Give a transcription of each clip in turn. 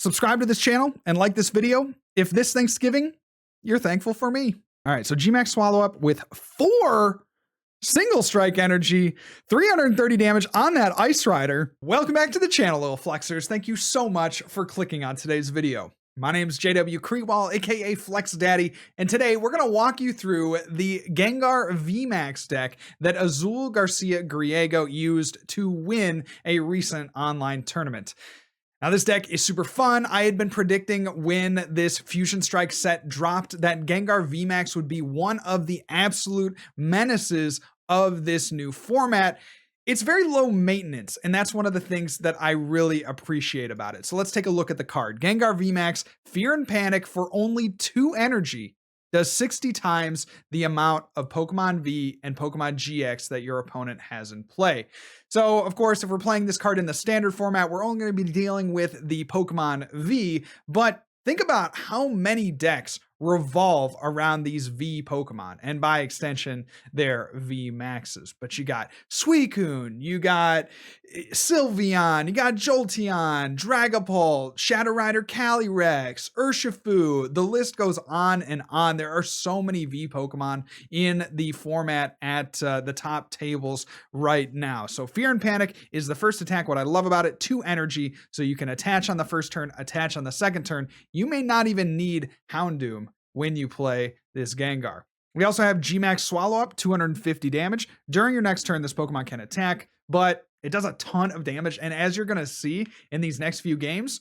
Subscribe to this channel and like this video if this Thanksgiving you're thankful for me. All right, so GMAX Swallow Up with 4 Single Strike energy, 330 damage on that Ice Rider. Welcome back to the channel, little flexers. Thank you so much for clicking on today's video. My name is JW Creewall, aka Flex Daddy, and today we're going to walk you through the Gengar VMAX deck that Azul Garcia Griego used to win a recent online tournament. Now, this deck is super fun. I had been predicting when this Fusion Strike set dropped that Gengar VMAX would be one of the absolute menaces of this new format. It's very low maintenance, and that's one of the things that I really appreciate about it. So let's take a look at the card. Gengar VMAX, Fear and Panic for only 2 energy. Does 60 times the amount of Pokemon V and Pokemon GX that your opponent has in play. So, of course, if we're playing this card in the standard format, we're only going to be dealing with the Pokemon V, but think about how many decks revolve around these V Pokemon, and by extension, their V Maxes. But you got Suicune, you got Sylveon, you got Jolteon, Dragapult, Shadow Rider Calyrex, Urshifu, the list goes on and on. There are so many V Pokemon in the format at the top tables right now. So Fear and Panic is the first attack. What I love about it, 2 energy, so you can attach on the first turn, attach on the second turn. You may not even need Houndoom when you play this Gengar. We also have GMAX Swallow Up, 250 damage. During your next turn, this Pokemon can attack, but it does a ton of damage. And as you're going to see in these next few games,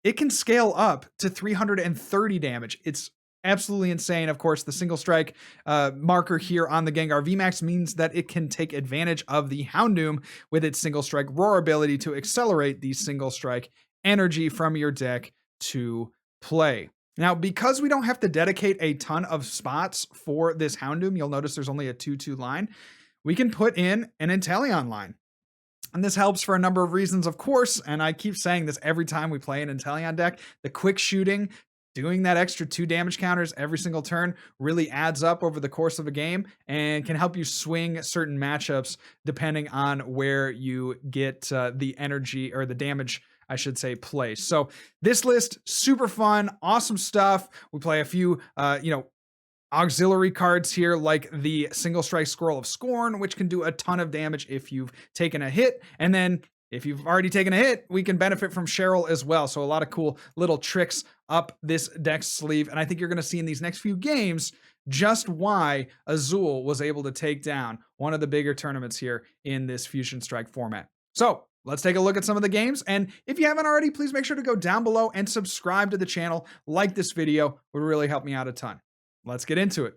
it can scale up to 330 damage. It's absolutely insane. Of course, the single strike marker here on the Gengar VMAX means that it can take advantage of the Houndoom with its single strike roar ability to accelerate the single strike energy from your deck to play. Now, because we don't have to dedicate a ton of spots for this Houndoom, you'll notice there's only a 2/2 line. We can put in an Inteleon line. And this helps for a number of reasons, of course, and I keep saying this every time we play an Inteleon deck. The quick shooting, doing that extra 2 damage counters every single turn really adds up over the course of a game and can help you swing certain matchups depending on where you get the energy or the damage, I should say, place. So this list, super fun, awesome stuff. We play a few, auxiliary cards here like the Single Strike Scroll of Scorn, which can do a ton of damage if you've taken a hit. And then if you've already taken a hit, we can benefit from Cheryl as well. So a lot of cool little tricks up this deck's sleeve. And I think you're going to see in these next few games just why Azul was able to take down one of the bigger tournaments here in this Fusion Strike format. So let's take a look at some of the games. And if you haven't already, please make sure to go down below and subscribe to the channel. Like this video, it would really help me out a ton. Let's get into it.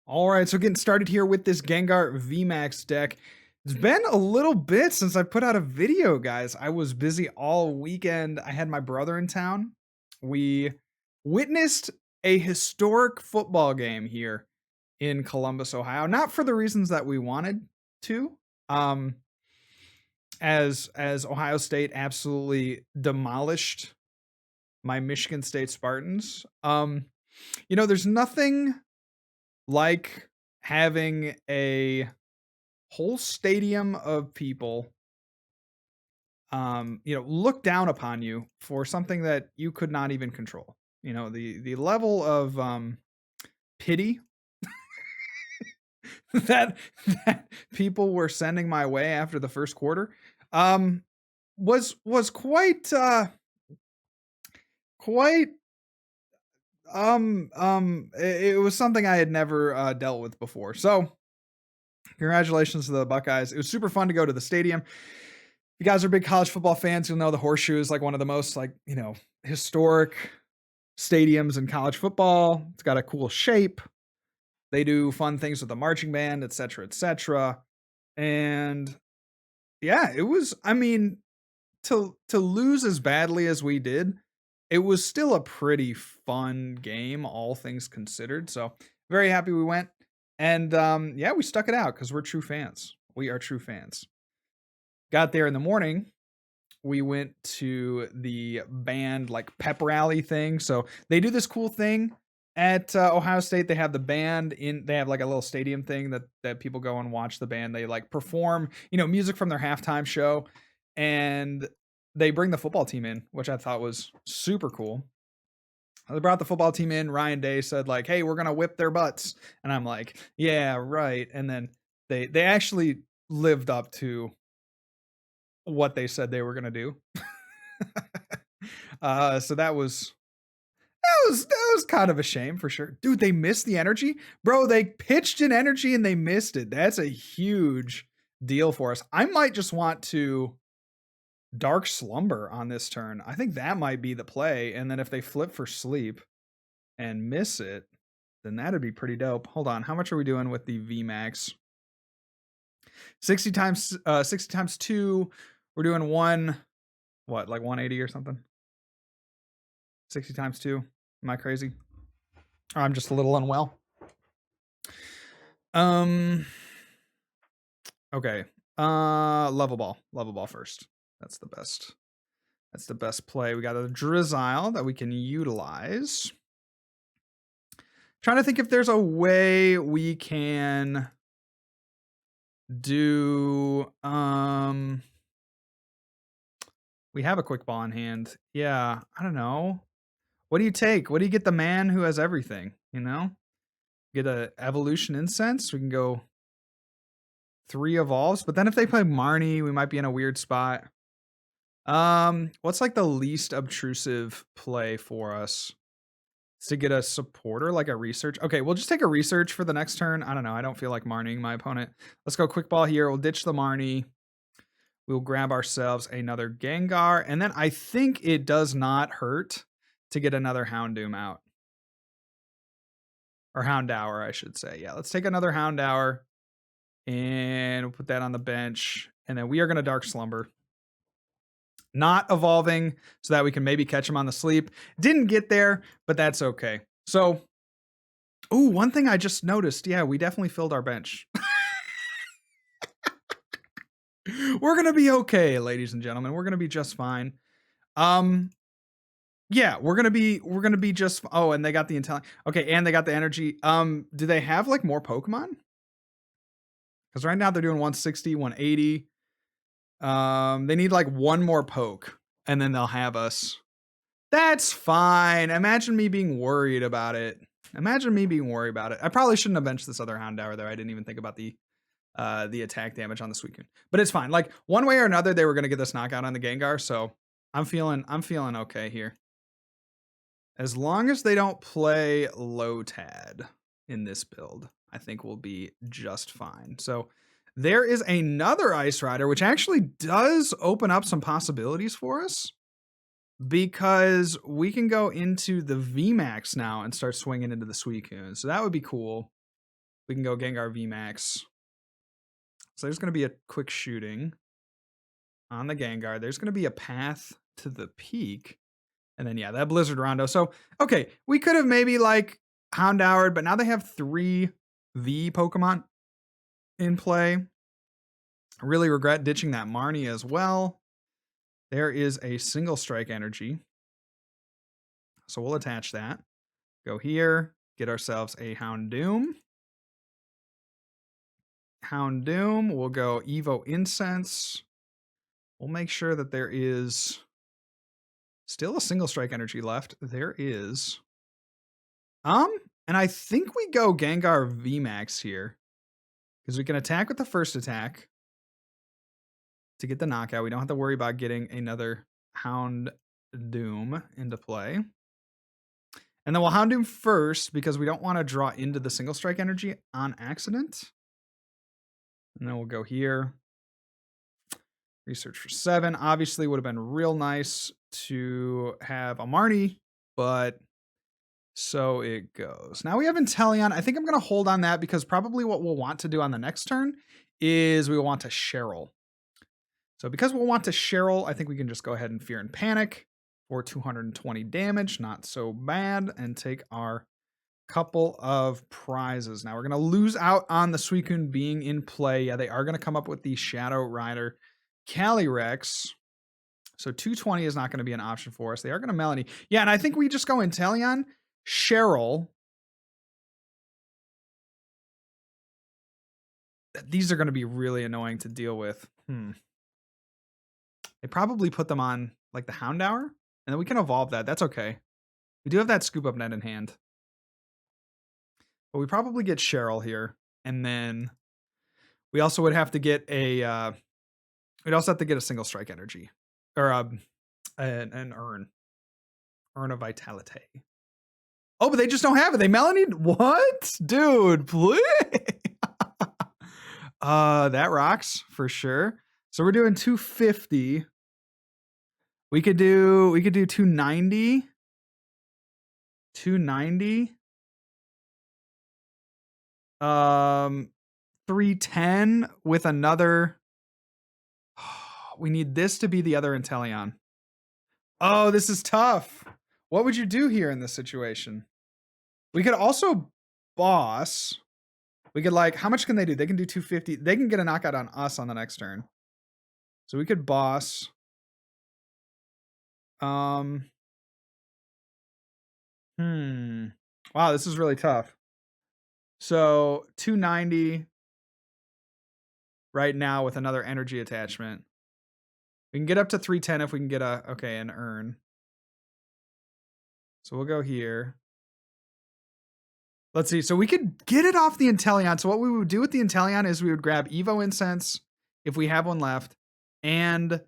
All right, so getting started here with this Gengar VMAX deck. It's been a little bit since I put out a video, guys. I was busy all weekend. I had my brother in town. We witnessed a historic football game here in Columbus, Ohio. Not for the reasons that we wanted to. As Ohio State absolutely demolished my Michigan State Spartans. There's nothing like having a whole stadium of people, look down upon you for something that you could not even control. The level of pity that people were sending my way after the first quarter was quite it was something I had never dealt with before. So congratulations to the Buckeyes. It was super fun to go to the stadium. If you guys are big college football fans, you'll know the Horseshoe is like one of the most historic stadiums in college football. It's got a cool shape. They do fun things with the marching band, etc., etc. And yeah, it was, to lose as badly as we did, it was still a pretty fun game, all things considered. So very happy we went. And we stuck it out because we're true fans. We are true fans. Got there in the morning. We went to the band pep rally thing. So they do this cool thing at Ohio State. They have the band they have a little stadium thing that people go and watch the band. They perform, music from their halftime show. And they bring the football team in, which I thought was super cool. They brought the football team in. Ryan Day said like, "Hey, we're gonna whip their butts," and I'm like, "Yeah, right." And then they actually lived up to what they said they were gonna do. So that was kind of a shame for sure. Dude, they missed the energy. Bro, they pitched an energy and they missed it. That's a huge deal for us. I might just want to Dark Slumber on this turn. I think that might be the play. And then if they flip for sleep and miss it, then that'd be pretty dope. Hold on. How much are we doing with the VMAX? 60 times 2. We're doing like 180 or something? 60 times 2. Am I crazy? Or I'm just a little unwell. Okay. Level ball first. That's the best. That's the best play. We got a Drizzile that we can utilize. Trying to think if there's a way we can do we have a quick ball in hand. Yeah, I don't know. What do you take? What do you get the man who has everything, you know? Get a evolution incense. We can go 3 evolves, but then if they play Marnie, we might be in a weird spot. What's like the least obtrusive play for us? To get a supporter, like a research. Okay, we'll just take a research for the next turn. I don't know. I don't feel like Marnieing my opponent. Let's go quick ball here. We'll ditch the Marnie. We'll grab ourselves another Gengar. And then I think it does not hurt to get another Houndoom out. Or Houndour, I should say. Yeah, let's take another Houndour. And we'll put that on the bench. And then we are going to Dark Slumber. Not evolving so that we can maybe catch him on the sleep. Didn't get there, but that's okay. So, one thing I just noticed. Yeah, we definitely filled our bench. We're going to be okay, ladies and gentlemen. We're going to be just fine. Yeah, we're going to be just, and they got the Inteleon. Okay, and they got the energy. Do they have like more Pokemon? Because right now they're doing 160, 180. They need like one more poke and then they'll have us. That's fine. Imagine me being worried about it. I probably shouldn't have benched this other Houndour there. I didn't even think about the attack damage on the Suicune. But it's fine. Like one way or another, they were going to get this knockout on the Gengar. So I'm feeling okay here. As long as they don't play Lotad in this build, I think we'll be just fine. So there is another Ice Rider, which actually does open up some possibilities for us because we can go into the VMAX now and start swinging into the Suicune. So that would be cool. We can go Gengar VMAX. So there's going to be a quick shooting on the Gengar. There's going to be a path to the peak. And then, yeah, that Blizzard Rondo. So, okay, we could have maybe like Houndoured, but now they have 3 V Pokemon in play. I really regret ditching that Marnie as well. There is a Single Strike energy. So we'll attach that. Go here, get ourselves a Houndoom. We'll go Evo Incense. We'll make sure that there is still a Single Strike energy left. There is. And I think we go Gengar VMAX here. Because we can attack with the first attack to get the knockout. We don't have to worry about getting another Houndoom into play. And then we'll Houndoom first because we don't want to draw into the Single Strike energy on accident. And then we'll go here. Research for 7. Obviously would have been real nice to have a Marnie, but so it goes. Now we have Inteleon. I think I'm going to hold on that because probably what we'll want to do on the next turn is we will want to Cheryl. So because we'll want to Cheryl, I think we can just go ahead and Fear and Panic for 220 damage. Not so bad. And take our couple of prizes. Now we're going to lose out on the Suicune being in play. Yeah, they are going to come up with the Shadow Rider Calyrex. So 220 is not going to be an option for us. They are going to Melanie. Yeah, and I think we just go Inteleon, Cheryl. These are going to be really annoying to deal with. They probably put them on like the Houndour, and then we can evolve that. That's okay. We do have that scoop up net in hand. But we probably get Cheryl here. And then we also would have to get a we'd also have to get a single strike energy. Or an urn. Urn of Vitality. Oh, but they just don't have it. They Melanie. What? Dude, please. That rocks for sure. So we're doing 250. We could do 290. 290. 310 with another. We need this to be the other Inteleon. Oh, this is tough. What would you do here in this situation? We could also boss. We could like, how much can they do? They can do 250. They can get a knockout on us on the next turn. So we could boss. Wow, this is really tough. So 290 right now with another energy attachment. We can get up to 310 if we can get an urn. So we'll go here. Let's see. So we could get it off the Inteleon. So what we would do with the Inteleon is we would grab Evo Incense if we have one left, and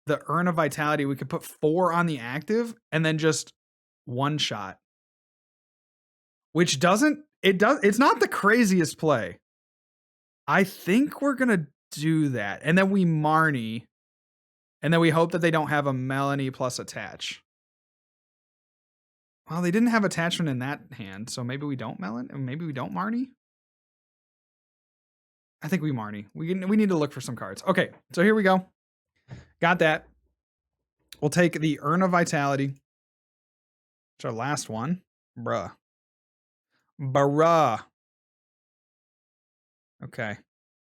the Urn of Vitality. We could put 4 on the active and then just one shot. Which it's not the craziest play. I think we're gonna do that. And then we Marnie. And then we hope that they don't have a Melanie plus attach. Well, they didn't have attachment in that hand, so maybe we don't maybe we don't Marnie. I think we Marnie. We need to look for some cards. Okay, so here we go. Got that. We'll take the Urn of Vitality. It's our last one. Bruh. Okay.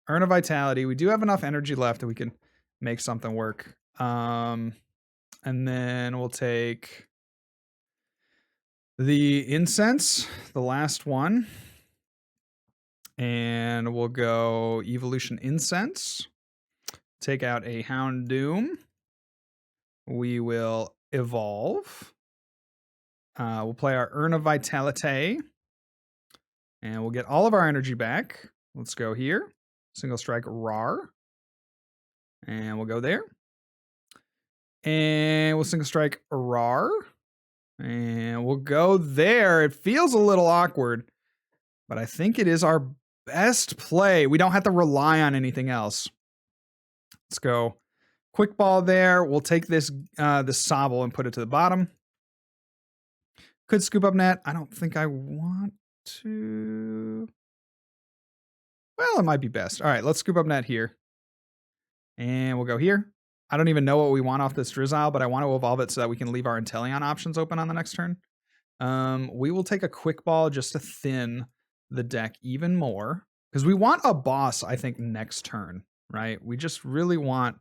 Urn of Vitality. We do have enough energy left that we can make something work. And then we'll take the Incense, the last one. And we'll go Evolution Incense. Take out a Houndoom. We will evolve. We'll play our Urn of Vitality. And we'll get all of our energy back. Let's go here. Single Strike RAR. And we'll go there. And we'll Single Strike RAR. And we'll go there. It feels a little awkward, but I think it is our best play. We don't have to rely on anything else. Let's go Quick Ball there. We'll take this Sobble and put it to the bottom. Could scoop up net. I don't think I want to. Well, it might be best. All right, let's scoop up net here. And we'll go here. I don't even know what we want off this Drizzile, but I want to evolve it so that we can leave our Inteleon options open on the next turn. We will take a Quick Ball just to thin the deck even more. Because we want a boss, I think, next turn, right? We just really want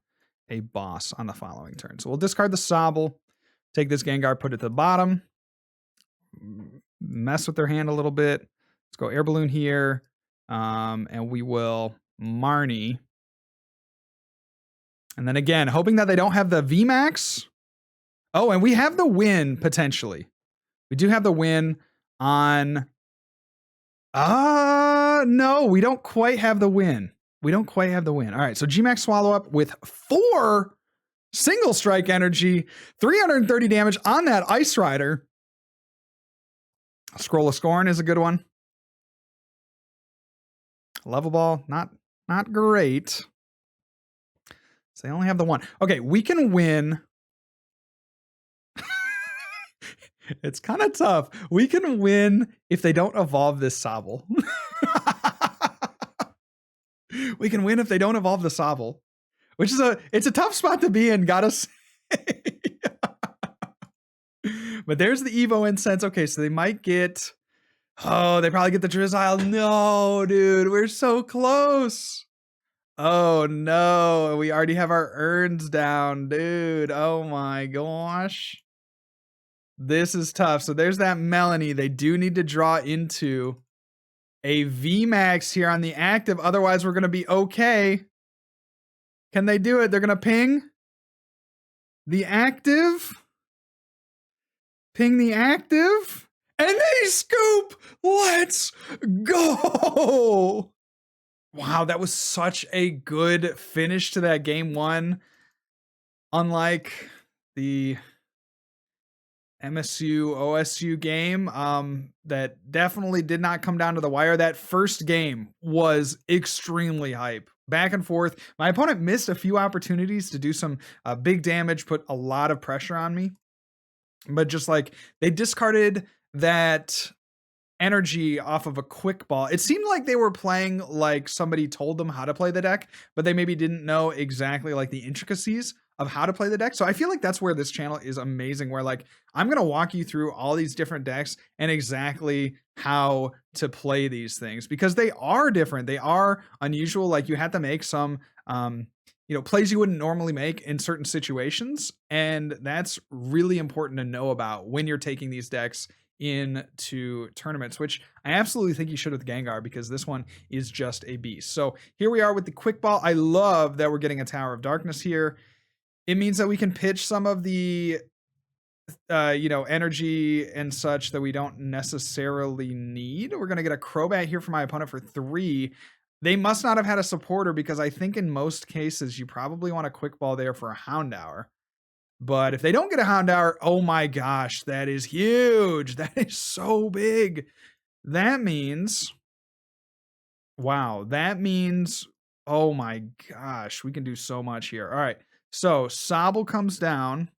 a boss on the following turn. So we'll discard the Sobble, take this Gengar, put it to the bottom, mess with their hand a little bit. Let's go Air Balloon here, and we will Marnie. And then again, hoping that they don't have the VMAX. Oh, and we have the win, potentially. We do have the win on... no, we don't quite have the win. We don't quite have the win. All right, so GMAX Swallow Up with 4 Single Strike energy, 330 damage on that Ice Rider. Scroll of Scorn is a good one. Level Ball, not great. So they only have the one. Okay, we can win. It's kind of tough. We can win if they don't evolve this Sobble. We can win if they don't evolve the Sobble, which is it's a tough spot to be in, gotta say. But there's the Evo Incense. Okay, so they might get... Oh, they probably get the Drizzile. No, dude, we're so close. Oh, no. We already have our urns down, dude. Oh, my gosh. This is tough. So there's that Melanie. They do need to draw into a VMAX here on the active. Otherwise, we're going to be okay. Can they do it? They're going to ping. the active. Ping the active. And they scoop. Let's go. Wow, that was such a good finish to that game one. Unlike the MSU OSU game, that definitely did not come down to the wire. That first game was extremely hype. Back and forth. My opponent missed a few opportunities to do some big damage, put a lot of pressure on me. But just like they discarded that energy off of a quick ball. It seemed like they were playing like somebody told them how to play the deck, but they maybe didn't know exactly like the intricacies of how to play the deck. So I feel like that's where this channel is amazing, where like I'm going to walk you through all these different decks and exactly how to play these things, because they are different. They are unusual. Like you have to make some plays you wouldn't normally make in certain situations, and that's really important to know about when you're taking these decks into tournaments, which I absolutely think you should with Gengar, because this one is just a beast. So here we are with the quick ball. I love that we're getting a Tower of Darkness here. It means that we can pitch some of the energy and such that we don't necessarily need. We're going to get a Crobat here for my opponent for 3. They must not have had a supporter, because I think in most cases you probably want a quick ball there for a Houndour. But if they don't get a Houndour, oh my gosh, that is huge. That is so big. That means, wow, oh my gosh, we can do so much here. All right, so Sobble comes down.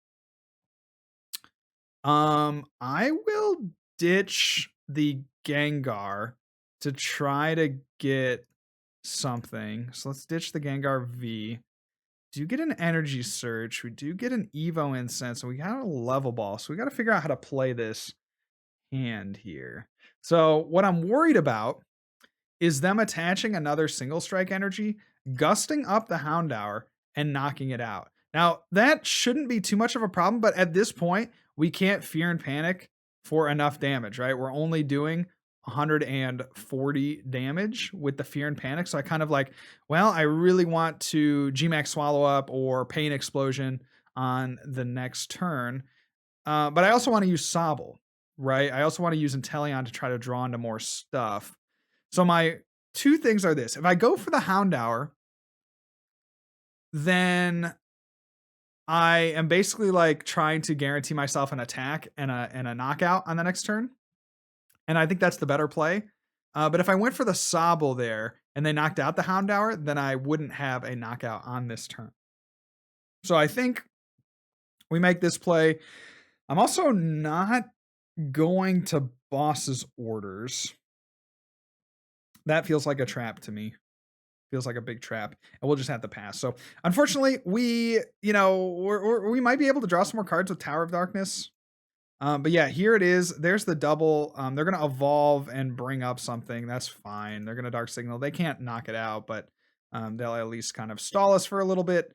I will ditch the Gengar to try to get something. So let's ditch the Gengar V. Do get an energy search. We do get an Evo Incense, and we got a level ball. So we got to figure out how to play this hand here. So what I'm worried about is them attaching another Single Strike energy, gusting up the Houndour, and knocking it out. Now, that shouldn't be too much of a problem, but at this point, we can't Fear and Panic for enough damage, right? We're only doing 140 damage with the Fear and Panic. So I kind of like, well, I really want to GMAX Swallow Up or Pain Explosion on the next turn. But I also want to use Sobble, right? I also want to use Inteleon to try to draw into more stuff. So my two things are this. If I go for the Houndour, then I am basically like trying to guarantee myself an attack and a knockout on the next turn. And I think that's the better play. But if I went for the Sobble there and they knocked out the Houndour, then I wouldn't have a knockout on this turn. So I think we make this play. I'm also not going to Boss's Orders. That feels like a trap to me. Feels like a big trap, and we'll just have to pass. So unfortunately, we might be able to draw some more cards with Tower of Darkness. But yeah, here it is. There's the double. They're going to evolve and bring up something. That's fine. They're going to Dark Signal. They can't knock it out, but they'll at least kind of stall us for a little bit.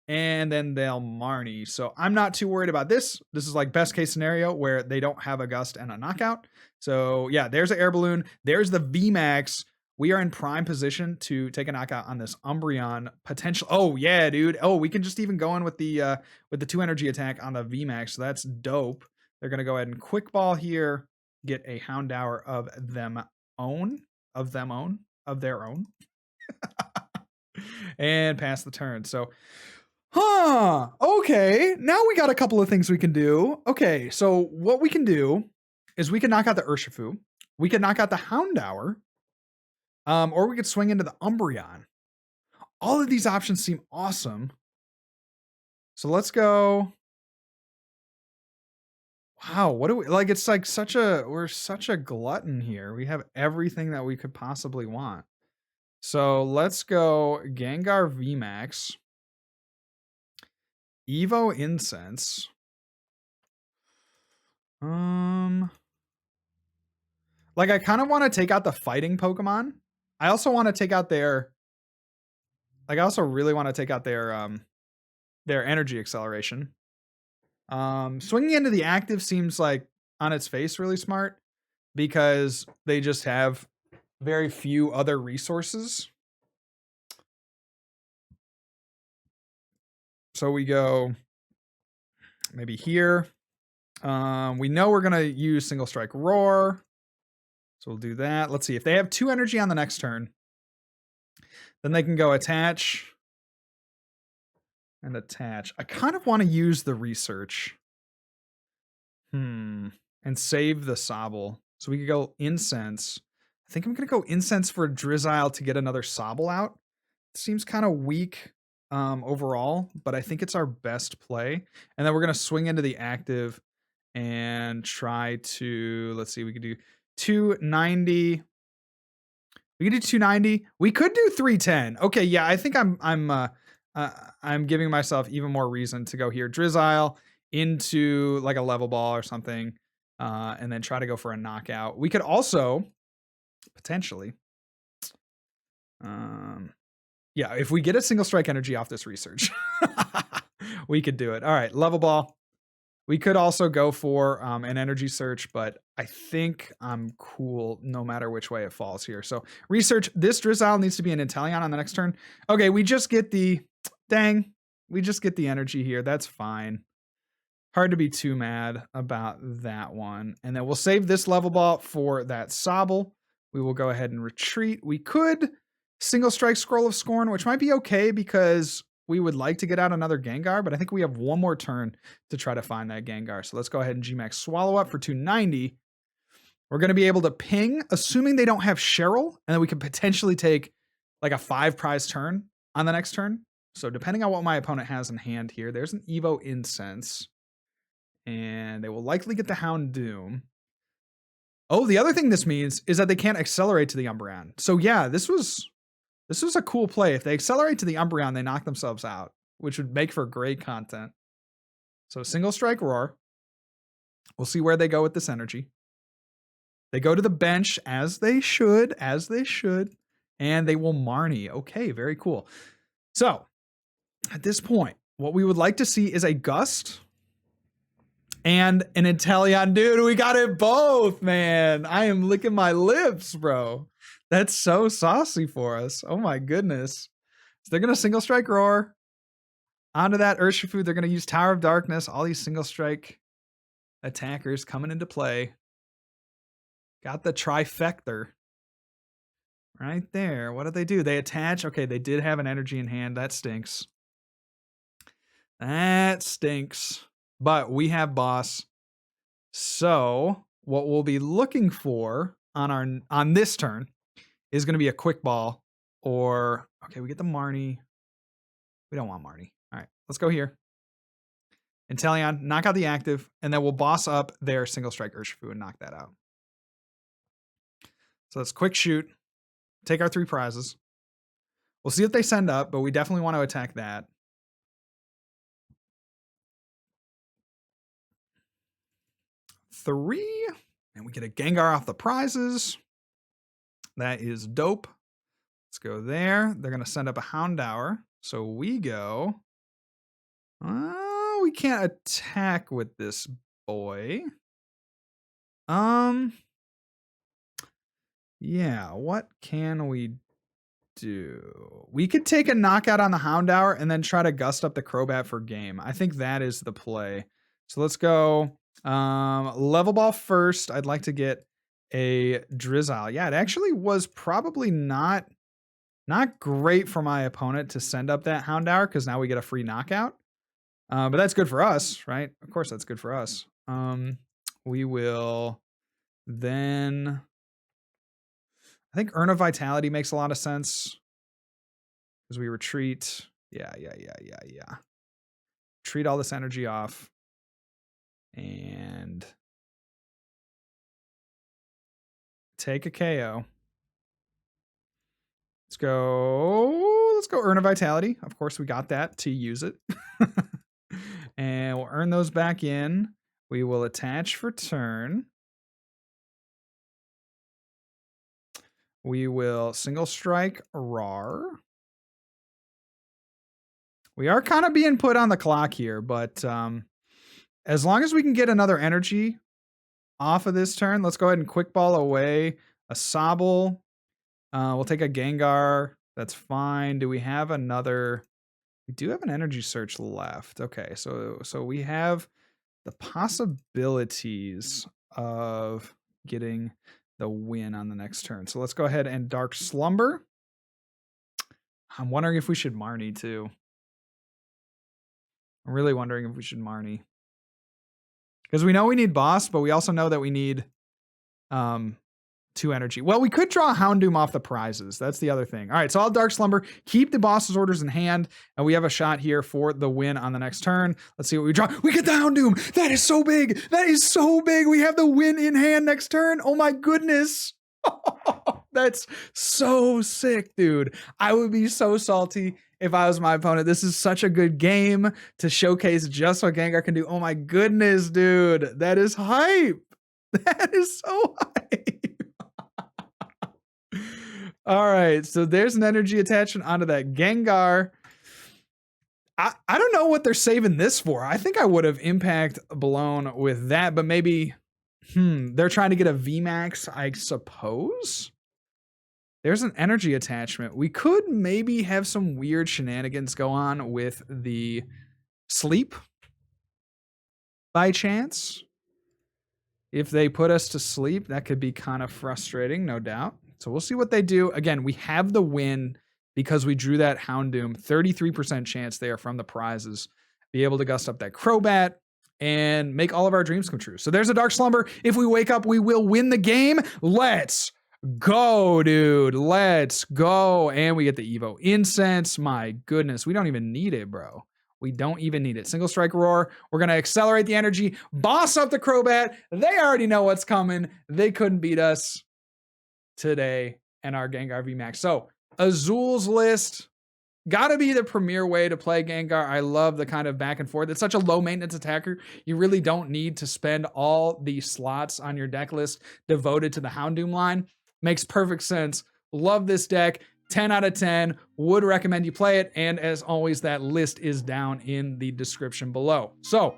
And then they'll Marnie. So I'm not too worried about this. This is like best case scenario where they don't have a Gust and a knockout. So yeah, there's an Air Balloon. There's the VMAX. We are in prime position to take a knockout on this Umbreon potential. Oh yeah, dude. Oh, we can just even go in with the 2 energy attack on the VMAX. So that's dope. They're going to go ahead and quick ball here, get a Houndour of their own, and pass the turn. So, okay. Now we got a couple of things we can do. Okay, so what we can do is we can knock out the Urshifu. We can knock out the Houndour, or we could swing into the Umbreon. All of these options seem awesome. So let's go. Wow, what do we like? It's like we're such a glutton here. We have everything that we could possibly want. So let's go Gengar VMAX, Evo Incense. Like I kind of want to take out the fighting Pokemon. I also want to take out their, like I also really want to take out their energy acceleration. Swinging into the active seems like on its face really smart, because they just have very few other resources. So we go Maybe here. We know we're going to use Single Strike Roar. So we'll do that. Let's see. If they have 2 energy on the next turn, then they can go attach and attach. I kind of want to use the research. And save the Sobble. So we could go Incense. I think I'm going to go Incense for Drizzile to get another Sobble out. It seems kind of weak overall, but I think it's our best play. And then we're going to swing into the active and try to, let's see, we could do 290. We could do 290. We could do 310. Okay, yeah, I think I'm giving myself even more reason to go here. Drizzile into like a level ball or something, and then try to go for a knockout. We could also potentially, yeah, if we get a Single Strike energy off this research, we could do it. All right, level ball. We could also go for an energy search, but I think I'm cool no matter which way it falls here. So research, this Drizzile needs to be an Inteleon on the next turn. Okay, we just get the, we just get the energy here. That's fine. Hard to be too mad about that one. And then we'll save this level ball for that Sobble. We will go ahead and retreat. We could Single Strike Scroll of Scorn, which might be okay because we would like to get out another Gengar, but I think we have one more turn to try to find that Gengar. So let's go ahead and GMAX Swallow Up for 290. We're going to be able to ping, assuming they don't have Cheryl, and then we could potentially take like a 5 prize turn on the next turn. So depending on what my opponent has in hand here, there's an Evo Incense. And they will likely get the Houndoom. Oh, the other thing this means is that they can't accelerate to the Umbreon. So yeah, this was a cool play. If they accelerate to the Umbreon, they knock themselves out, which would make for great content. So Single Strike Roar. We'll see where they go with this energy. They go to the bench as they should, and they will Marnie. Okay, very cool. So at this point, what we would like to see is a Gust and an Inteleon. Dude, we got it both, man. I am licking my lips, bro. That's so saucy for us. Oh my goodness. So they're going to Single Strike Roar. Onto that Urshifu, they're going to use Tower of Darkness. All these Single Strike attackers coming into play. Got the trifecta right there. What did they do? They attach. Okay, they did have an energy in hand. That stinks. That stinks. But we have boss. So what we'll be looking for on this turn is going to be a quick ball, or okay, we get the Marnie. We don't want Marnie. All right, let's go here. Inteleon, knock out the active, and then we'll boss up their Single Strike Urshifu and knock that out. So let's quick shoot, take our 3 prizes. We'll see if they send up, but we definitely want to attack that. Three, and we get a Gengar off the prizes. That is dope. Let's go there. They're going to send up a Houndour. So we go. We can't attack with this boy. Yeah, what can we do? We could take a knockout on the Houndour and then try to gust up the Crobat for game. I think that is the play. So let's go level ball first. I'd like to get a Drizzile. Yeah, it actually was probably not great for my opponent to send up that Houndour because now we get a free knockout. But that's good for us, right? Of course that's good for us. We will then, I think Urn of Vitality makes a lot of sense because we retreat. Yeah. Treat all this energy off. And take a KO. Let's go Urn of Vitality. Of course, we got that to use it. And we'll earn those back in. We will attach for turn. We will Single Strike Roar. We are kind of being put on the clock here, but as long as we can get another energy off of this turn, let's go ahead and quick ball away a Sobble. We'll take a Gengar. That's fine. Do we have another? We do have an energy search left. Okay, so we have the possibilities of getting the win on the next turn. So let's go ahead and Dark Slumber. I'm wondering if we should Marnie too. I'm really wondering if we should Marnie. Because we know we need boss, but we also know that we need 2 energy. Well, we could draw Houndoom off the prizes. That's the other thing. All right, so I'll Dark Slumber, keep the boss's orders in hand, and we have a shot here for the win on the next turn. Let's see what we draw. We get the Houndoom. That is so big. That is so big. We have the win in hand next turn. Oh my goodness. That's so sick, dude. I would be so salty if I was my opponent. This is such a good game to showcase just what Gengar can do. Oh my goodness, dude. That is hype. That is so hype. All right, so there's an energy attachment onto that Gengar. I don't know what they're saving this for. I think I would have impact blown with that, but maybe, they're trying to get a VMAX, I suppose. There's an energy attachment. We could maybe have some weird shenanigans go on with the sleep by chance. If they put us to sleep, that could be kind of frustrating, no doubt. So we'll see what they do. Again, we have the win because we drew that Houndoom. 33% chance they are from the prizes. Be able to gust up that Crobat and make all of our dreams come true. So there's a Dark Slumber. If we wake up, we will win the game. Let's go, dude. Let's go. And we get the Evo Incense. My goodness, we don't even need it, bro. We don't even need it. Single Strike Roar. We're going to accelerate the energy. Boss up the Crobat. They already know what's coming. They couldn't beat us today and our Gengar VMAX. So Azul's list, gotta be the premier way to play Gengar. I love the kind of back and forth. It's such a low maintenance attacker. You really don't need to spend all the slots on your deck list devoted to the Houndoom line. Makes perfect sense. Love this deck. 10 out of 10. Would recommend you play it. And as always, that list is down in the description below. So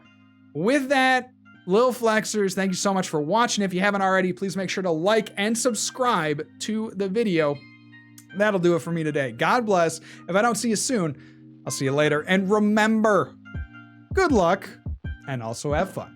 with that, Lil Flexers, thank you so much for watching. If you haven't already, please make sure to like and subscribe to the video. That'll do it for me today. God bless. If I don't see you soon, I'll see you later. And remember, good luck and also have fun.